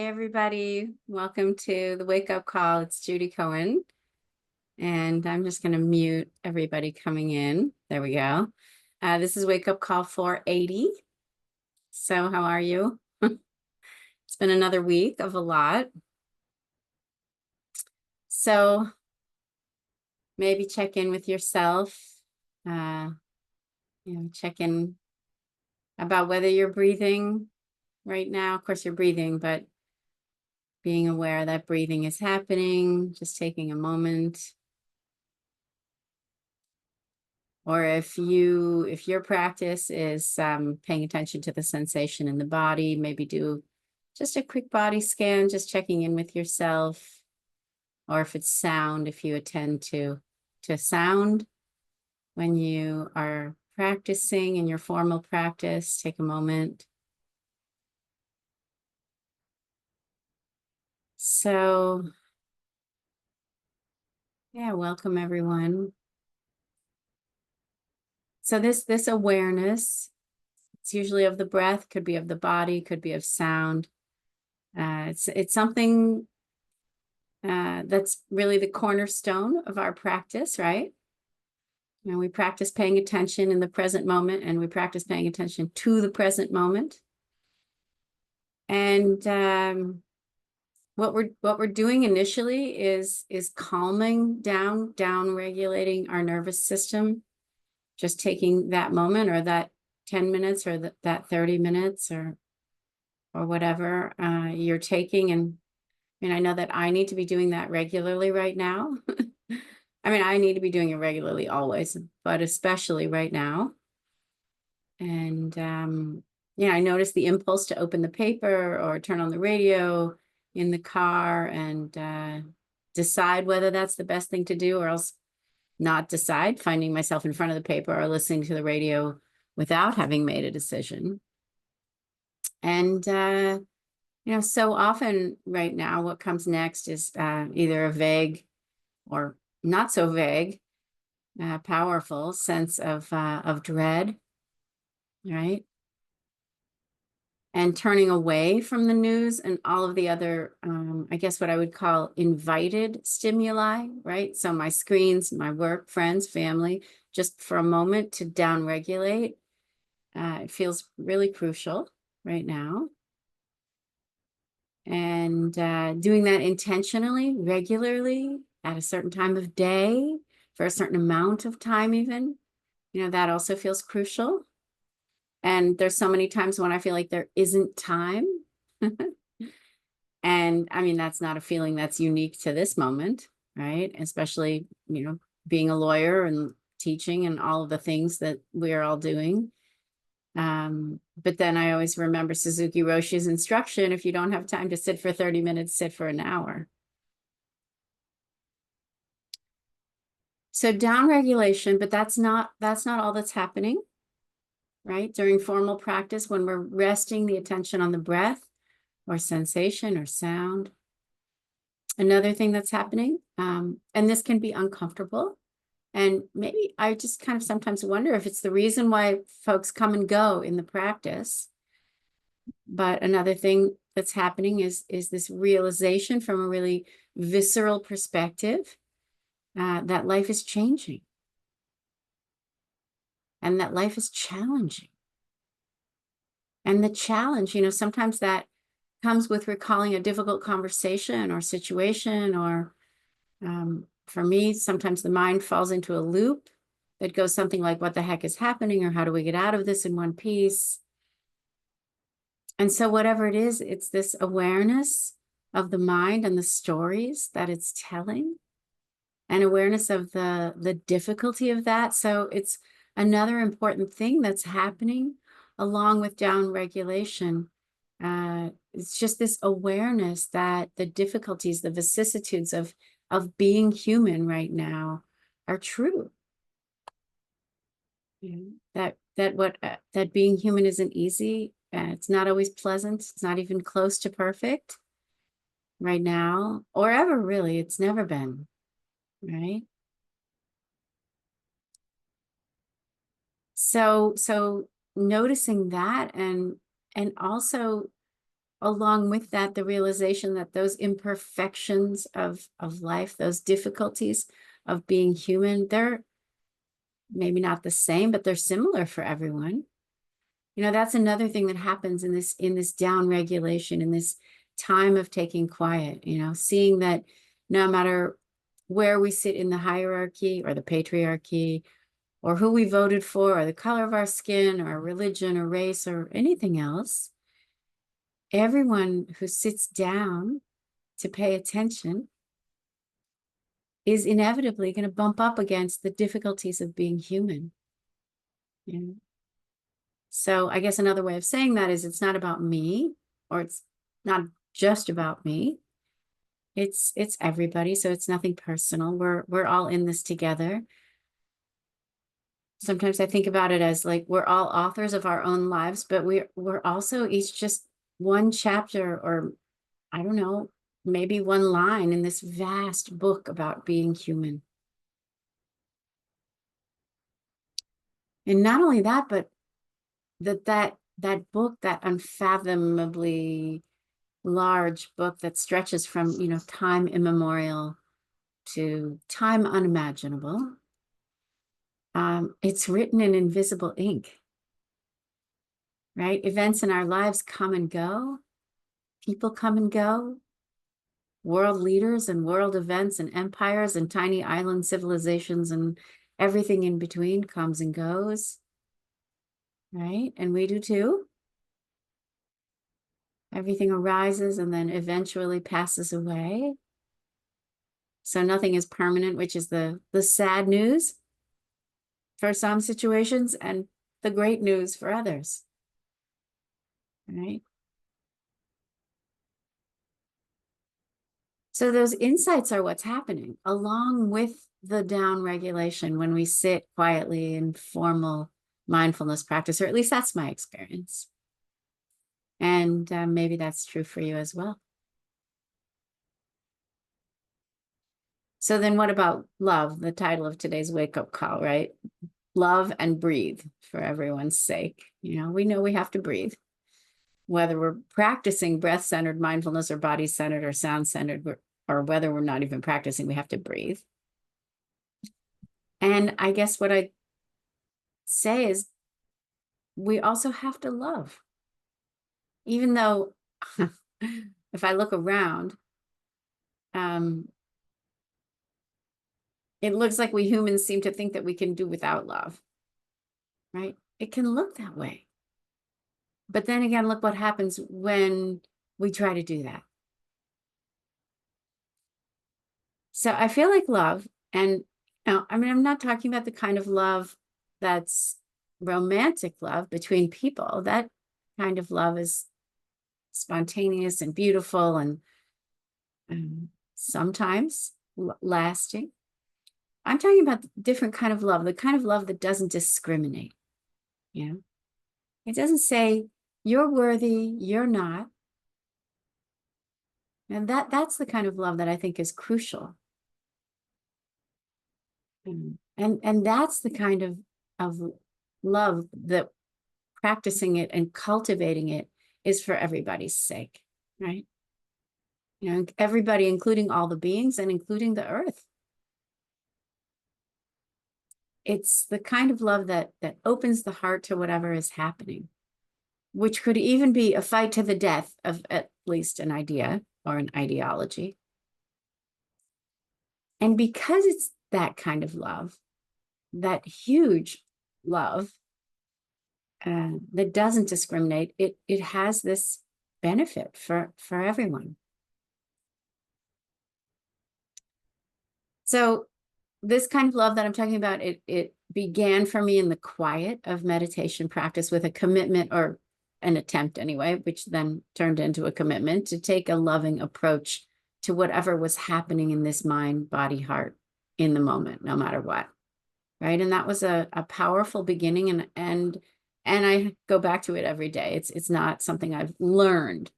Hey everybody, welcome to the wake up call. It's Judy Cohen, and I'm just going to mute everybody coming in. There we go. This is wake up call 480. So, how are you? It's been another week of a lot. So, maybe check in with yourself. Check in about whether you're breathing right now. Of course, you're breathing, but being aware that breathing is happening, just taking a moment. Or if your practice is paying attention to the sensation in the body, maybe do just a quick body scan, just checking in with yourself. Or if it's sound, if you attend to sound when you are practicing in your formal practice, take a moment. So, yeah, welcome everyone. So this awareness, it's usually of the breath, could be of the body, could be of sound. It's something that's really the cornerstone of our practice, right? We practice paying attention in the present moment, and we practice paying attention to the present moment. And what we're doing initially is calming down, regulating our nervous system. Just taking that moment, or that 10 minutes, or that 30 minutes, or whatever you're taking. And I know that I need to be doing that regularly right now. I need to be doing it regularly always, but especially right now. And, I noticed the impulse to open the paper or turn on the radio in the car and decide whether that's the best thing to do, or else not decide, finding myself in front of the paper or listening to the radio without having made a decision. And, so often right now, what comes next is either a vague or not so vague, powerful sense of dread, right? And turning away from the news and all of the other, I guess what I would call invited stimuli, right? So my screens, my work, friends, family, just for a moment to downregulate. It feels really crucial right now. And doing that intentionally, regularly, at a certain time of day, for a certain amount of time even, that also feels crucial. And there's so many times when I feel like there isn't time. And that's not a feeling that's unique to this moment, right? Especially, being a lawyer and teaching and all of the things that we're all doing. But then I always remember Suzuki Roshi's instruction: if you don't have time to sit for 30 minutes, sit for an hour. So downregulation, but that's not all that's happening, right? During formal practice, when we're resting the attention on the breath or sensation or sound. Another thing that's happening, and this can be uncomfortable, and maybe I just kind of sometimes wonder if it's the reason why folks come and go in the practice. But another thing that's happening is this realization from a really visceral perspective that life is changing and that life is challenging. And the challenge, sometimes that comes with recalling a difficult conversation or situation, or for me, sometimes the mind falls into a loop that goes something like, what the heck is happening? Or how do we get out of this in one piece? And so whatever it is, it's this awareness of the mind and the stories that it's telling, and awareness of the difficulty of that. So it's another important thing that's happening along with down regulation. It's just this awareness that the difficulties, the vicissitudes of being human right now are true. That being human isn't easy. It's not always pleasant. It's not even close to perfect right now, or ever really. It's never been, right? So noticing that, and also along with that, the realization that those imperfections of life, those difficulties of being human, they're maybe not the same, but they're similar for everyone. You know, that's another thing that happens in this down regulation, in this time of taking quiet, you know, seeing that no matter where we sit in the hierarchy or the patriarchy, or who we voted for, or the color of our skin, or religion, or race, or anything else, everyone who sits down to pay attention is inevitably going to bump up against the difficulties of being human. You know? So I guess another way of saying that is it's not about me, or it's not just about me. It's everybody. So it's nothing personal. We're all in this together. Sometimes I think about it as like we're all authors of our own lives, but we're also each just one chapter, or I don't know, maybe one line in this vast book about being human. And not only that, but that book, that unfathomably large book that stretches from, you know, time immemorial to time unimaginable, it's written in invisible ink, right? Events in our lives come and go, people come and go, world leaders and world events and empires and tiny island civilizations and everything in between comes and goes, right? And we do too. Everything arises and then eventually passes away. So nothing is permanent, which is the sad news for some situations and the great news for others, right? So those insights are what's happening along with the down regulation when we sit quietly in formal mindfulness practice, or at least that's my experience. And maybe that's true for you as well. So then what about love, the title of today's wake-up call, right? Love and breathe for everyone's sake. You know we have to breathe. Whether we're practicing breath-centered mindfulness or body-centered or sound-centered, or whether we're not even practicing, we have to breathe. And I guess what I say is we also have to love. Even though if I look around, it looks like we humans seem to think that we can do without love, right? It can look that way. But then again, look what happens when we try to do that. So I feel like love, and I mean, I'm not talking about the kind of love that's romantic love between people. That kind of love is spontaneous and beautiful and sometimes lasting. I'm talking about the different kind of love, the kind of love that doesn't discriminate. You know, it doesn't say you're worthy, you're not. And that's the kind of love that I think is crucial. And that's the kind of love that practicing it and cultivating it is for everybody's sake, right? You know, everybody, including all the beings and including the earth. It's the kind of love that opens the heart to whatever is happening, which could even be a fight to the death of at least an idea or an ideology. And because it's that kind of love, that huge love that doesn't discriminate, it has this benefit for everyone. So this kind of love that I'm talking about, it began for me in the quiet of meditation practice with a commitment, or an attempt anyway, which then turned into a commitment to take a loving approach to whatever was happening in this mind, body, heart in the moment, no matter what. Right. And that was a powerful beginning. And I go back to it every day. It's not something I've learned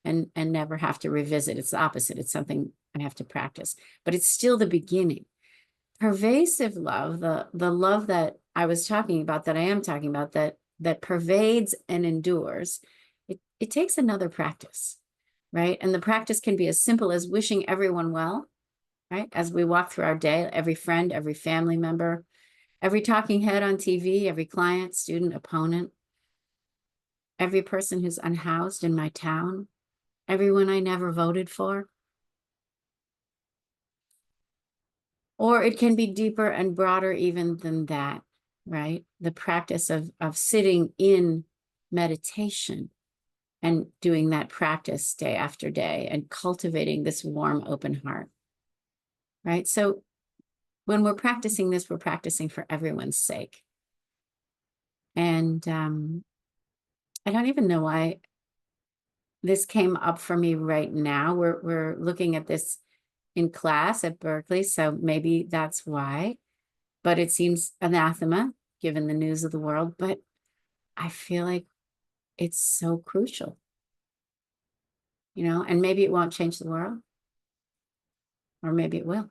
and never have to revisit. It's the opposite. It's something I have to practice, but it's still the beginning. Pervasive love, the love that I was talking about, that I am talking about, that pervades and endures, it takes another practice, right? And the practice can be as simple as wishing everyone well, right? As we walk through our day, every friend, every family member, every talking head on TV, every client, student, opponent, every person who's unhoused in my town, everyone I never voted for. Or it can be deeper and broader even than that, right? The practice of sitting in meditation and doing that practice day after day and cultivating this warm, open heart, right? So when we're practicing this, we're practicing for everyone's sake. And I don't even know why this came up for me right now. We're looking at this in class at Berkeley, so maybe that's why. But it seems anathema given the news of the world. But I feel like it's so crucial, and maybe it won't change the world, or maybe it will.